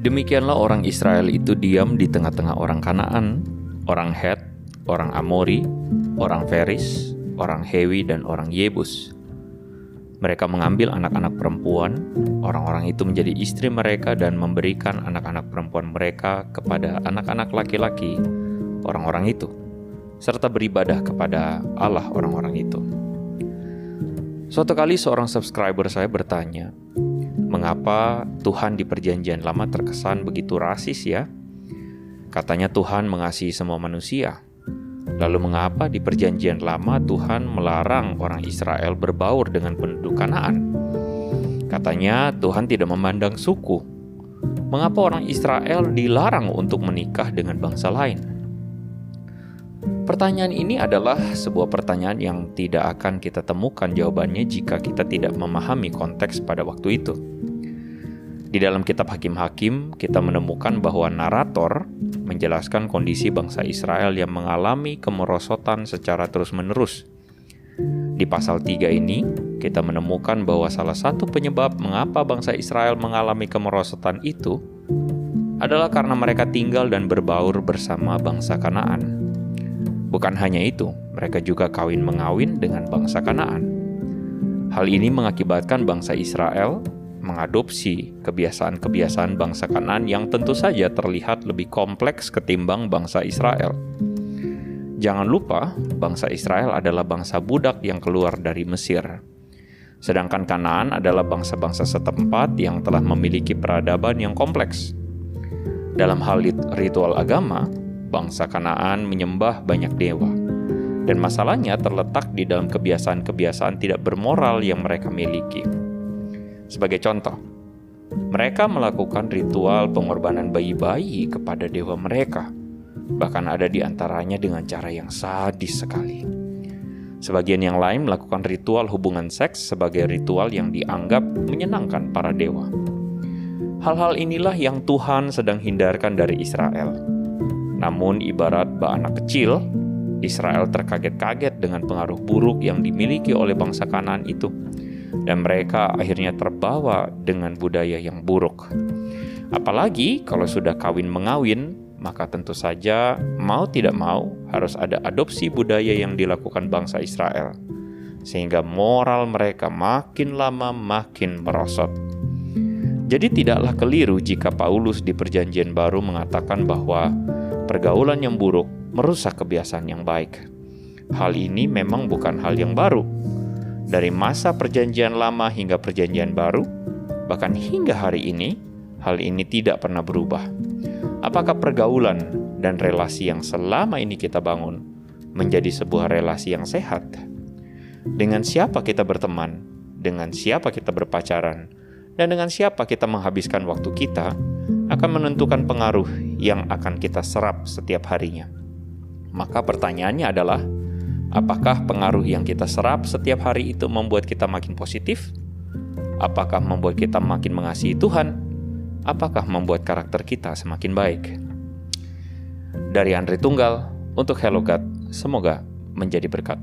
Demikianlah orang Israel itu diam di tengah-tengah orang Kanaan, orang Het, orang Amori, orang Feris, orang Hewi, dan orang Yebus. Mereka mengambil anak-anak perempuan, orang-orang itu menjadi istri mereka dan memberikan anak-anak perempuan mereka kepada anak-anak laki-laki orang-orang itu, serta beribadah kepada Allah orang-orang itu. Suatu kali seorang subscriber saya bertanya, mengapa Tuhan di Perjanjian Lama terkesan begitu rasis ya? Katanya Tuhan mengasihi semua manusia. Lalu mengapa di Perjanjian Lama Tuhan melarang orang Israel berbaur dengan penduduk Kanaan? Katanya Tuhan tidak memandang suku. Mengapa orang Israel dilarang untuk menikah dengan bangsa lain? Pertanyaan ini adalah sebuah pertanyaan yang tidak akan kita temukan jawabannya jika kita tidak memahami konteks pada waktu itu. Di dalam kitab Hakim-Hakim, kita menemukan bahwa narator menjelaskan kondisi bangsa Israel yang mengalami kemerosotan secara terus-menerus. Di pasal 3 ini, kita menemukan bahwa salah satu penyebab mengapa bangsa Israel mengalami kemerosotan itu adalah karena mereka tinggal dan berbaur bersama bangsa Kanaan. Bukan hanya itu, mereka juga kawin-mengawin dengan bangsa Kanaan. Hal ini mengakibatkan bangsa Israel mengadopsi kebiasaan-kebiasaan bangsa Kanaan yang tentu saja terlihat lebih kompleks ketimbang bangsa Israel. Jangan lupa, bangsa Israel adalah bangsa budak yang keluar dari Mesir. Sedangkan Kanaan adalah bangsa-bangsa setempat yang telah memiliki peradaban yang kompleks. Dalam hal ritual agama, bangsa Kanaan menyembah banyak dewa. Dan masalahnya terletak di dalam kebiasaan-kebiasaan tidak bermoral yang mereka miliki. Sebagai contoh, mereka melakukan ritual pengorbanan bayi-bayi kepada dewa mereka. Bahkan ada di antaranya dengan cara yang sadis sekali. Sebagian yang lain melakukan ritual hubungan seks sebagai ritual yang dianggap menyenangkan para dewa. Hal-hal inilah yang Tuhan sedang hindarkan dari Israel. Namun ibarat anak kecil, Israel terkaget-kaget dengan pengaruh buruk yang dimiliki oleh bangsa Kanaan itu. Dan mereka akhirnya terbawa dengan budaya yang buruk. Apalagi kalau sudah kawin-mengawin, maka tentu saja mau tidak mau harus ada adopsi budaya yang dilakukan bangsa Israel. Sehingga moral mereka makin lama makin merosot. Jadi tidaklah keliru jika Paulus di Perjanjian Baru mengatakan bahwa pergaulan yang buruk merusak kebiasaan yang baik. Hal ini memang bukan hal yang baru. Dari masa Perjanjian Lama hingga Perjanjian Baru, bahkan hingga hari ini, hal ini tidak pernah berubah. Apakah pergaulan dan relasi yang selama ini kita bangun menjadi sebuah relasi yang sehat? Dengan siapa kita berteman, dengan siapa kita berpacaran, dan dengan siapa kita menghabiskan waktu kita, akan menentukan pengaruh yang akan kita serap setiap harinya. Maka pertanyaannya adalah, apakah pengaruh yang kita serap setiap hari itu membuat kita makin positif? Apakah membuat kita makin mengasihi Tuhan? Apakah membuat karakter kita semakin baik? Dari Andri Tunggal, untuk Hello God, semoga menjadi berkat.